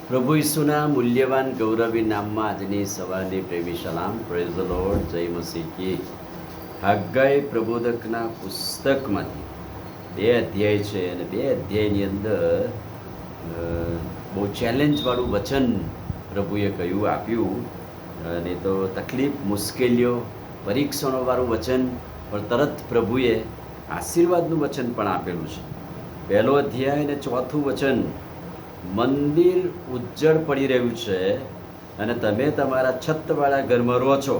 પ્રભુ ઈસુના મૂલ્યવાન ગૌરવી નામમાં આજની સવારની પ્રેમી સલામ. Praise the lord. જય મસીહ કી. હગ્ગાઈ પ્રબોધકના પુસ્તકમાંથી 2 અધ્યાય છે અને 2 અધ્યાયની અંદર બહુ ચેલેન્જવાળું વચન પ્રભુએ આપ્યું અને તો તકલીફ, મુશ્કેલીઓ, પરીક્ષણોવાળું વચન, પણ તરત પ્રભુએ આશીર્વાદનું વચન પણ આપેલું છે. 1 અધ્યાય અને 4થું વચન. મંદિર ઉજ્જડ પડી રહ્યું છે અને તમે તમારા છતવાળા ઘરમાં રહો છો.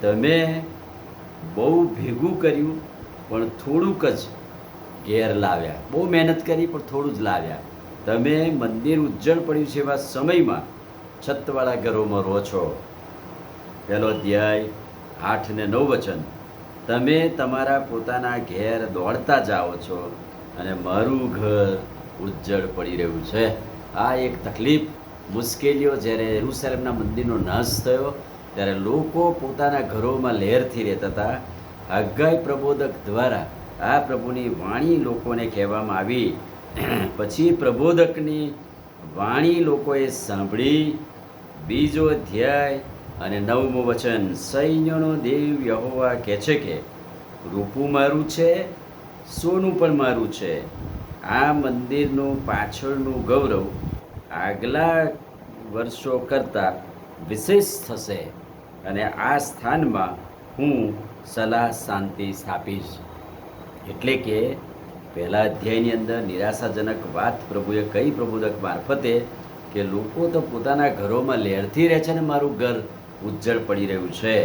તમે બહુ ભેગું કર્યું પણ થોડુંક જ ઘેર લાવ્યા. બહુ મહેનત કરી પણ થોડું જ લાવ્યા. તમે મંદિર ઉજ્જડ પડ્યું છે એવા સમયમાં છતવાળા ઘરોમાં રહો છો. 1 અધ્યાય 8 અને 9 વચન. તમે તમારા પોતાના ઘેર દોડતા જાઓ છો અને મારું ઘર ઉજ્જડ પડી રહ્યું છે. આ એક તકલીફ, મુશ્કેલીઓ જ્યારે યરુશલેમના મંદિરનો નાશ થયો ત્યારે લોકો પોતાના ઘરોમાં લહેરથી રહેતા હતા. હગ્ગાઈ પ્રબોધક દ્વારા આ પ્રભુની વાણી લોકોને કહેવામાં આવી. પછી પ્રબોધકની વાણી લોકોએ સાંભળી. 2 અધ્યાય અને 9મું વચન. સૈન્યનો દેવ યહોવા કહે છે કે રૂપું મારું છે, સોનું પણ મારું છે. આ મંદિરનું પાછળનું ગૌરવ આગલા વર્ષો કરતાં વિશેષ થશે અને આ સ્થાનમાં હું સલાહ શાંતિ સ્થાપીશ. એટલે કે 1 અધ્યાયની અંદર નિરાશાજનક વાત પ્રભુએ કહી પ્રબોધક મારફતે કે લોકો તો પોતાના ઘરોમાં લહેરથી રહે છે ને મારું ઘર ઉજ્જડ પડી રહ્યું છે.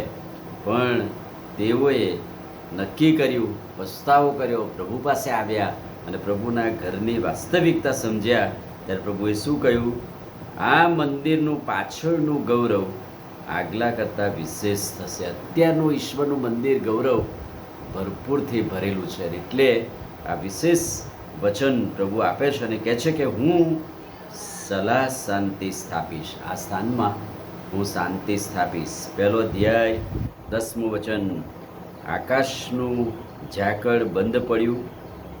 પણ તેઓએ નક્કી કર્યું, પસ્તાવો કર્યો, પ્રભુ પાસે આવ્યા અને પ્રભુના ઘરની વાસ્તવિકતા સમજ્યા. ત્યારે પ્રભુએ શું કહ્યું? આ મંદિરનું પાછળનું ગૌરવ આગલા કરતાં વિશેષ થશે. અત્યારનું ઈશ્વરનું મંદિર ગૌરવ ભરપૂરથી ભરેલું છે. એટલે આ વિશેષ વચન પ્રભુ આપે છે અને કહે છે કે હું સલાહ શાંતિ સ્થાપીશ. આ સ્થાનમાં હું શાંતિ સ્થાપીશ. 1 અધ્યાય 10મું વચન. આકાશનું ઝાકળ બંધ પડ્યું,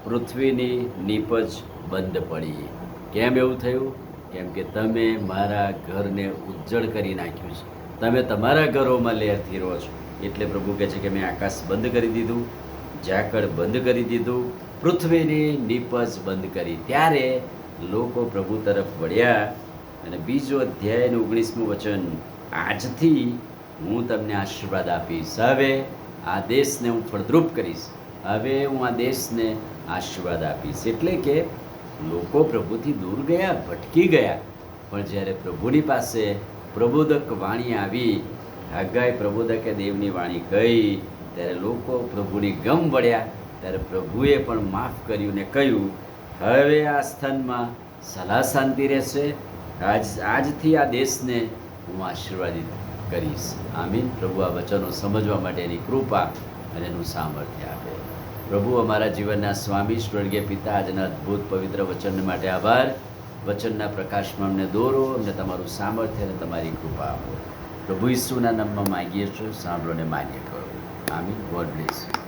પૃથ્વીની નીપજ બંધ પડી. કેમ એવું થયું? કેમ કે તમે મારા ઘરને ઉજ્જડ કરી નાખ્યું છે. તમે તમારા ઘરોમાં લહેરથી રહો છો. એટલે પ્રભુ કહે છે કે મેં આકાશ બંધ કરી દીધું, ઝાકળ બંધ કરી દીધું, પૃથ્વીની નીપજ બંધ કરી. ત્યારે લોકો પ્રભુ તરફ વળ્યા. અને 2 અધ્યાય 19મું વચન. આજથી હું તમને આશીર્વાદ આપીશ. હવે આ દેશને હું ફળદ્રુપ કરીશ. હવે હું આ દેશને આશીર્વાદ આપીશ. એટલે કે લોકો પ્રભુથી દૂર ગયા, ભટકી ગયા, પણ જ્યારે પ્રભુની પાસે પ્રબોધક વાણી આવી, હગ્ગાઈ પ્રબોધકે દેવની વાણી કહી, ત્યારે લોકો પ્રભુની ગમ વળ્યા. ત્યારે પ્રભુએ પણ માફ કર્યું ને કહ્યું હવે આ સ્થાનમાં સલાહ શાંતિ રહેશે. આજથી આ દેશને હું આશીર્વાદિત કરીશ. આમીન. પ્રભુ આ વચનો સમજવા માટેની કૃપા અને એનું સામર્થ્ય આપે. પ્રભુ અમારા જીવનના સ્વામી સ્વર્ગીય પિતા, આજના અદ્ભુત પવિત્ર વચન માટે આભાર. વચનના પ્રકાશમાં અમને દોરો, અમને તમારું સામર્થ્ય અને તમારી કૃપા આપો. પ્રભુ ઈસુના નામમાં માગીએ છીએ, સાંભળો ને માન્ય કરો. આમીન. God bless you.